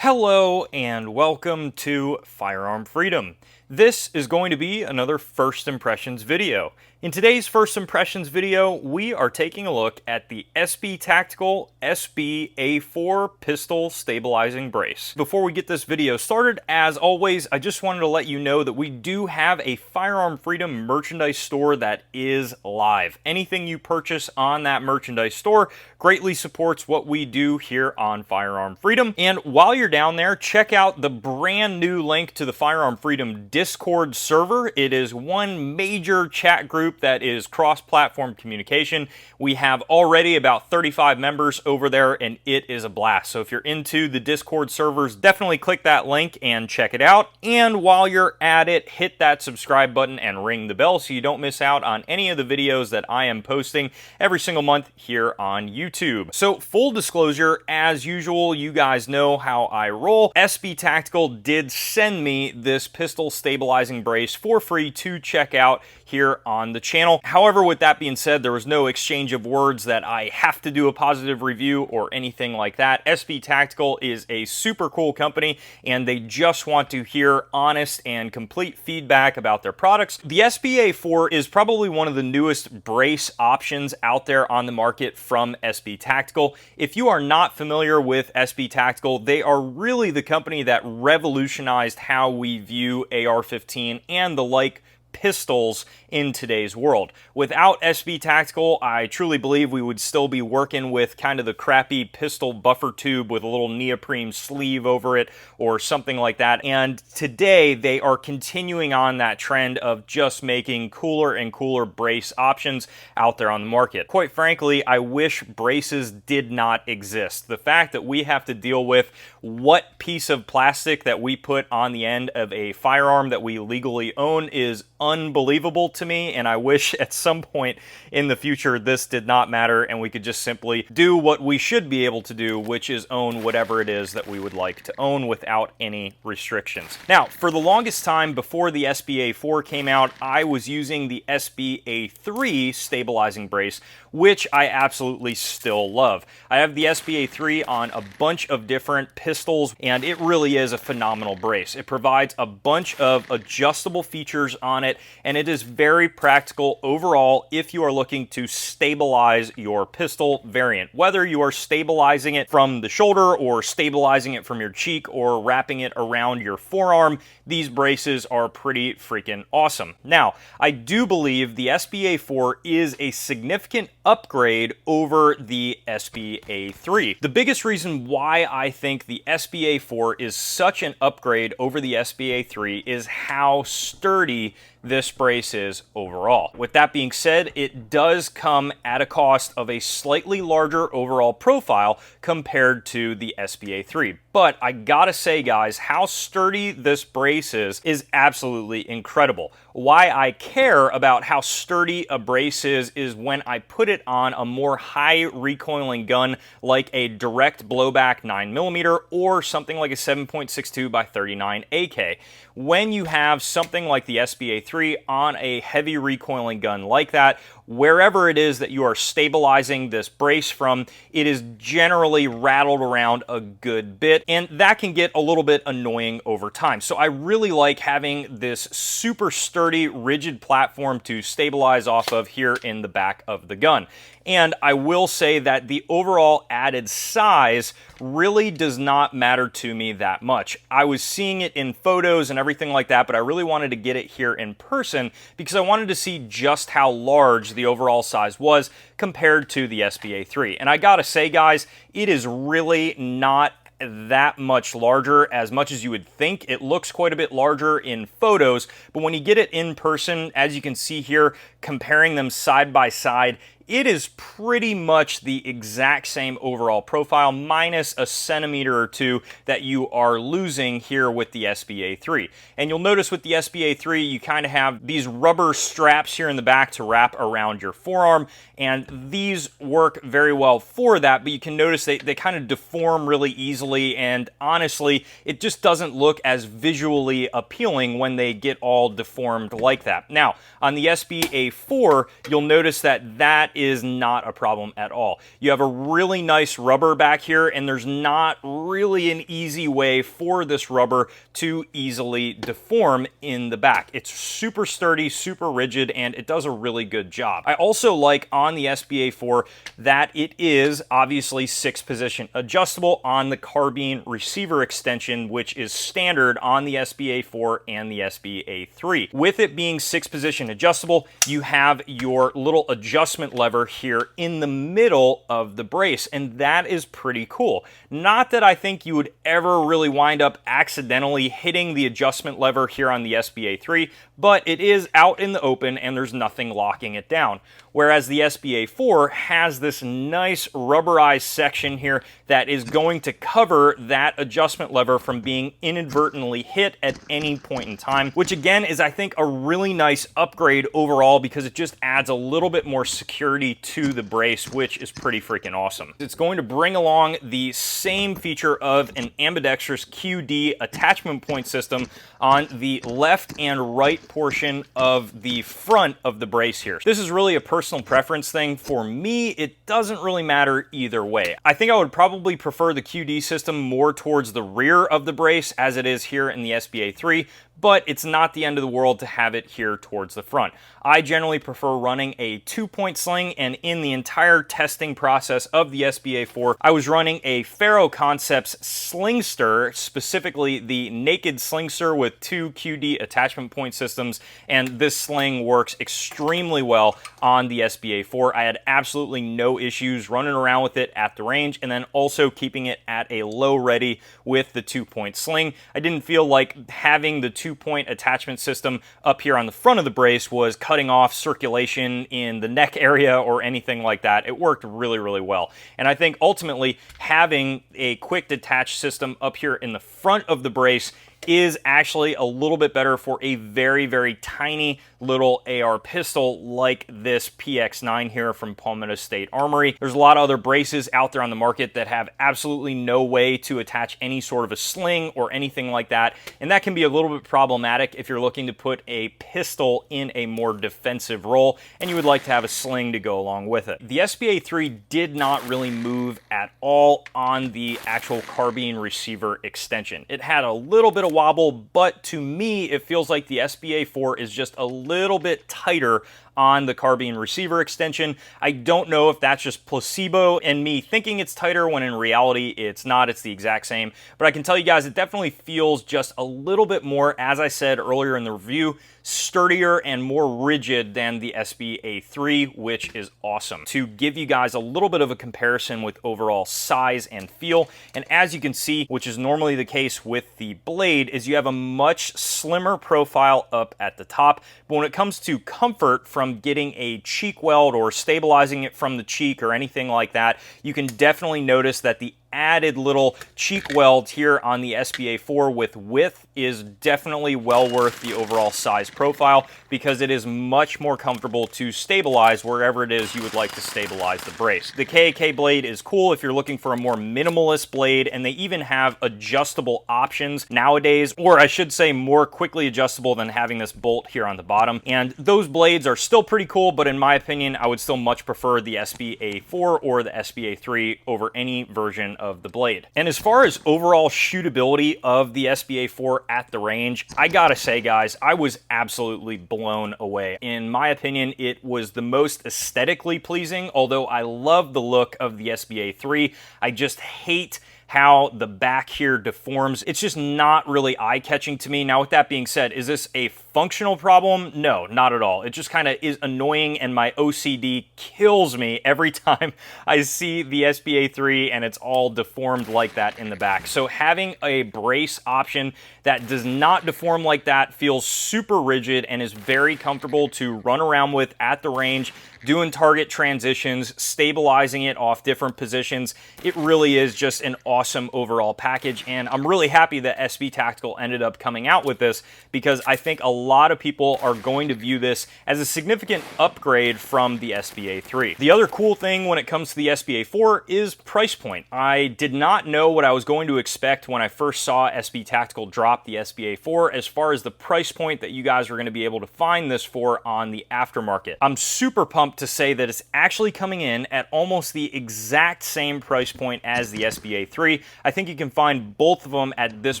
Hello and welcome to Firearm Freedom. This is going to be another First Impressions video. In today's First Impressions video, we are taking a look at the SB Tactical SBA4 Pistol Stabilizing Brace. Before we get this video started, as always, I just wanted to let you know that we do have a Firearm Freedom merchandise store that is live. Anything you purchase on that merchandise store greatly supports what we do here on Firearm Freedom. And while you're down there, check out the brand new link to the Firearm Freedom Discord server. It is one major chat group that is cross-platform communication. We have already about 35 members over there, and it is a blast. So if you're into the Discord servers, definitely click that link and check it out. And while you're at it, hit that subscribe button and ring the bell so you don't miss out on any of the videos that I am posting every single month here on YouTube. So full disclosure, as usual, you guys know how I roll. SB Tactical did send me this pistol stabilizing brace for free to check out here on the channel. However, with that being said, there was no exchange of words that I have to do a positive review or anything like that. SB Tactical is a super cool company, and they just want to hear honest and complete feedback about their products. The SBA4 is probably one of the newest brace options out there on the market from SB Tactical. If you are not familiar with SB Tactical, they are really the company that revolutionized how we view AR-15 and the like pistols in today's world. Without SB Tactical, I truly believe we would still be working with kind of the crappy pistol buffer tube with a little neoprene sleeve over it or something like that. And today they are continuing on that trend of just making cooler and cooler brace options out there on the market. Quite frankly, I wish braces did not exist. The fact that we have to deal with what piece of plastic that we put on the end of a firearm that we legally own is unbelievable to me, and I wish at some point in the future this did not matter and we could just simply do what we should be able to do, which is own whatever it is that we would like to own without any restrictions. Now, for the longest time before the SBA4 came out, I was using the SBA3 stabilizing brace, which I absolutely still love. I have the SBA3 on a bunch of different pistols, and it really is a phenomenal brace. It provides a bunch of adjustable features on it, and it is very practical overall if you are looking to stabilize your pistol variant. Whether you are stabilizing it from the shoulder or stabilizing it from your cheek or wrapping it around your forearm, these braces are pretty freaking awesome. Now, I do believe the SBA4 is a significant upgrade over the SBA3. The biggest reason why I think the SBA4 is such an upgrade over the SBA3 is how sturdy this brace is overall. With that being said, it does come at a cost of a slightly larger overall profile compared to the SBA3. But I gotta say, guys, how sturdy this brace is absolutely incredible. Why I care about how sturdy a brace is when I put it on a more high recoiling gun like a direct blowback 9mm or something like a 7.62 by 39 AK. When you have something like the SBA3 on a heavy recoiling gun like that, wherever it is that you are stabilizing this brace from, it is generally rattled around a good bit, and that can get a little bit annoying over time. So I really like having this super sturdy, rigid platform to stabilize off of here in the back of the gun. And I will say that the overall added size really does not matter to me that much. I was seeing it in photos and everything like that, but I really wanted to get it here in person because I wanted to see just how large the overall size was compared to the SBA3. And I gotta say, guys, it is really not that much larger as much as you would think. It looks quite a bit larger in photos, but when you get it in person, as you can see here, comparing them side by side, it is pretty much the exact same overall profile, minus a centimeter or two that you are losing here with the SBA3. And you'll notice with the SBA3, you kind of have these rubber straps here in the back to wrap around your forearm, and these work very well for that, but you can notice they kind of deform really easily, and honestly, it just doesn't look as visually appealing when they get all deformed like that. Now, on the SBA4, you'll notice that is not a problem at all. You have a really nice rubber back here, and there's not really an easy way for this rubber to easily deform in the back. It's super sturdy, super rigid, and it does a really good job. I also like on the SBA4 that it is obviously 6-position adjustable on the carbine receiver extension, which is standard on the SBA4 and the SBA3. With it being 6-position adjustable, you have your little adjustment lever here in the middle of the brace, and that is pretty cool. Not that I think you would ever really wind up accidentally hitting the adjustment lever here on the SBA3, but it is out in the open and there's nothing locking it down. Whereas the SBA4 has this nice rubberized section here that is going to cover that adjustment lever from being inadvertently hit at any point in time, which again is, I think, a really nice upgrade overall because it just adds a little bit more security to the brace, which is pretty freaking awesome. It's going to bring along the same feature of an ambidextrous QD attachment point system on the left and right portion of the front of the brace here. This is really a personal preference thing. For me, it doesn't really matter either way. I think I would probably prefer the QD system more towards the rear of the brace as it is here in the SBA3, but it's not the end of the world to have it here towards the front. I generally prefer running a 2-point sling, and in the entire testing process of the SBA4, I was running a Faro Concepts Slingster, specifically the naked slingster with 2 QD attachment point systems, and this sling works extremely well on the SBA4. I had absolutely no issues running around with it at the range, and then also keeping it at a low ready with the 2-point sling. I didn't feel like having the 2-point attachment system up here on the front of the brace was cutting off circulation in the neck area or anything like that. It worked really, really well. And I think ultimately having a quick detach system up here in the front of the brace is actually a little bit better for a very, very tiny little AR pistol like this PX9 here from Palmetto State Armory. There's a lot of other braces out there on the market that have absolutely no way to attach any sort of a sling or anything like that, and that can be a little bit problematic if you're looking to put a pistol in a more defensive role and you would like to have a sling to go along with it. The SBA3 did not really move at all on the actual carbine receiver extension. It had a little bit of wobble, but to me it feels like the SBA4 is just a little bit tighter on the carbine receiver extension. I don't know if that's just placebo and me thinking it's tighter when in reality it's not. It's the exact same, but I can tell you guys it definitely feels just a little bit more, as I said earlier in the review, sturdier and more rigid than the SBA3, which is awesome. To give you guys a little bit of a comparison with overall size and feel, and as you can see, which is normally the case with the blade, is you have a much slimmer profile up at the top, but when it comes to comfort from getting a cheek weld or stabilizing it from the cheek or anything like that, you can definitely notice that the added little cheek weld here on the SBA4 with width is definitely well worth the overall size profile because it is much more comfortable to stabilize wherever it is you would like to stabilize the brace. The KAK blade is cool if you're looking for a more minimalist blade, and they even have adjustable options nowadays, or I should say more quickly adjustable than having this bolt here on the bottom. And those blades are still pretty cool, but in my opinion, I would still much prefer the SBA4 or the SBA3 over any version of the blade. And as far as overall shootability of the SBA4 at the range, I gotta say guys, I was absolutely blown away. In my opinion, it was the most aesthetically pleasing, although I love the look of the SBA3. I just hate how the back here deforms. It's just not really eye-catching to me. Now, with that being said, is this a functional problem? No, not at all. It just kind of is annoying, and my OCD kills me every time I see the SBA3 and it's all deformed like that in the back. So having a brace option that does not deform like that, feels super rigid, and is very comfortable to run around with at the range, doing target transitions, stabilizing it off different positions. It really is just an awesome overall package, and I'm really happy that SB Tactical ended up coming out with this because I think a lot of people are going to view this as a significant upgrade from the SBA3. The other cool thing when it comes to the SBA4 is price point. I did not know what I was going to expect when I first saw SB Tactical drop the SBA4 as far as the price point that you guys are going to be able to find this for on the aftermarket. I'm super pumped bump to say that it's actually coming in at almost the exact same price point as the SBA3. I think you can find both of them at this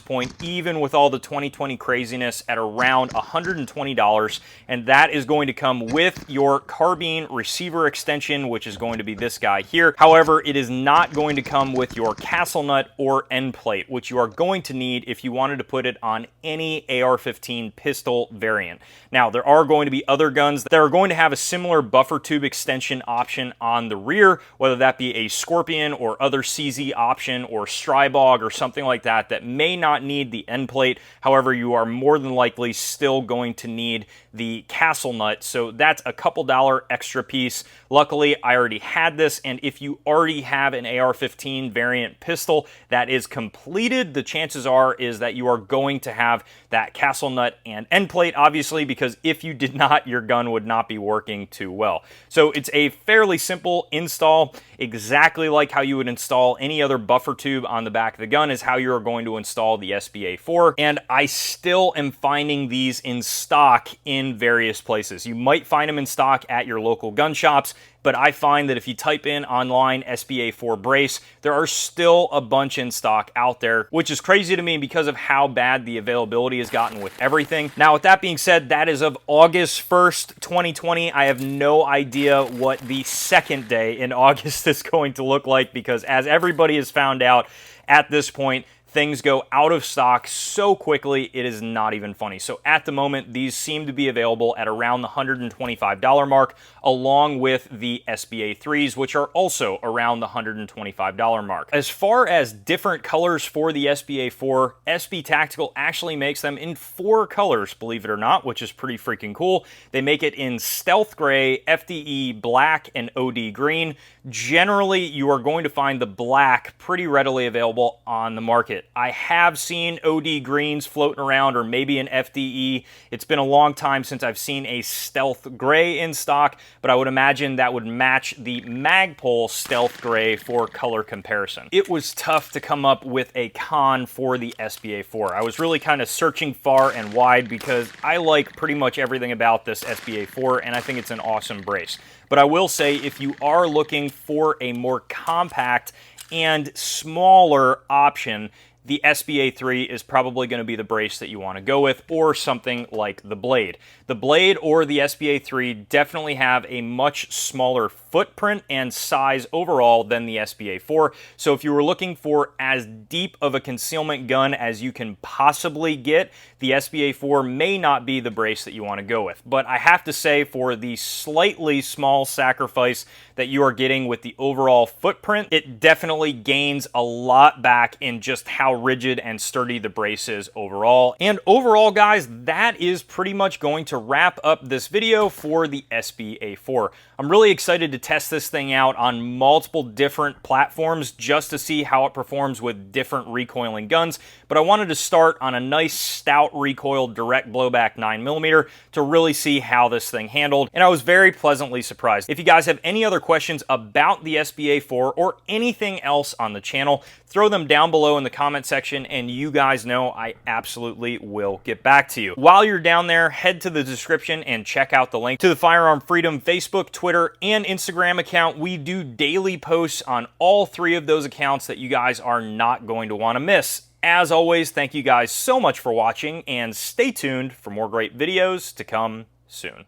point, even with all the 2020 craziness, at around $120, and that is going to come with your carbine receiver extension, which is going to be this guy here. However, it is not going to come with your castle nut or end plate, which you are going to need if you wanted to put it on any AR-15 pistol variant. Now, there are going to be other guns that are going to have a similar buffer tube extension option on the rear, whether that be a Scorpion or other CZ option or Strybog or something like that, that may not need the end plate. However, you are more than likely still going to need the castle nut, so that's a couple $1 extra piece. Luckily, I already had this, and if you already have an AR-15 variant pistol that is completed, the chances are is that you are going to have that castle nut and end plate, obviously, because if you did not, your gun would not be working too well. So it's a fairly simple install, exactly like how you would install any other buffer tube on the back of the gun is how you are going to install the SBA4, and I still am finding these in stock in various places. You might find them in stock at your local gun shops, but I find that if you type in online SBA4 brace, there are still a bunch in stock out there, which is crazy to me because of how bad the availability has gotten with everything. Now, with that being said, that is of August 1st, 2020. I have no idea what the second day in August is going to look like because, as everybody has found out at this point, things go out of stock so quickly, it is not even funny. So at the moment, these seem to be available at around the $125 mark, along with the SBA3s, which are also around the $125 mark. As far as different colors for the SBA4, SB Tactical actually makes them in 4 colors, believe it or not, which is pretty freaking cool. They make it in Stealth Gray, FDE Black, and OD Green. Generally, you are going to find the black pretty readily available on the market. I have seen OD greens floating around, or maybe an FDE. It's been a long time since I've seen a Stealth Gray in stock, but I would imagine that would match the Magpul Stealth Gray for color comparison. It was tough to come up with a con for the SBA4. I was really kind of searching far and wide because I like pretty much everything about this SBA4, and I think it's an awesome brace. But I will say, if you are looking for a more compact and smaller option, the SBA3 is probably going to be the brace that you want to go with, or something like the Blade. The Blade or the SBA3 definitely have a much smaller footprint and size overall than the SBA4, so if you were looking for as deep of a concealment gun as you can possibly get, the SBA4 may not be the brace that you want to go with. But I have to say, for the slightly small sacrifice that you are getting with the overall footprint, it definitely gains a lot back in just how rigid and sturdy the brace is overall. And overall, guys, that is pretty much going to wrap up this video for the SBA4. I'm really excited to test this thing out on multiple different platforms just to see how it performs with different recoiling guns, but I wanted to start on a nice stout recoil direct blowback 9mm to really see how this thing handled, and I was very pleasantly surprised. If you guys have any other questions about the SBA4 or anything else on the channel, throw them down below in the comment section, and you guys know I absolutely will get back to you. While you're down there, head to the description and check out the link to the Firearm Freedom Facebook, Twitter, and Instagram account. We do daily posts on all 3 of those accounts that you guys are not going to want to miss. As always, thank you guys so much for watching, and stay tuned for more great videos to come soon.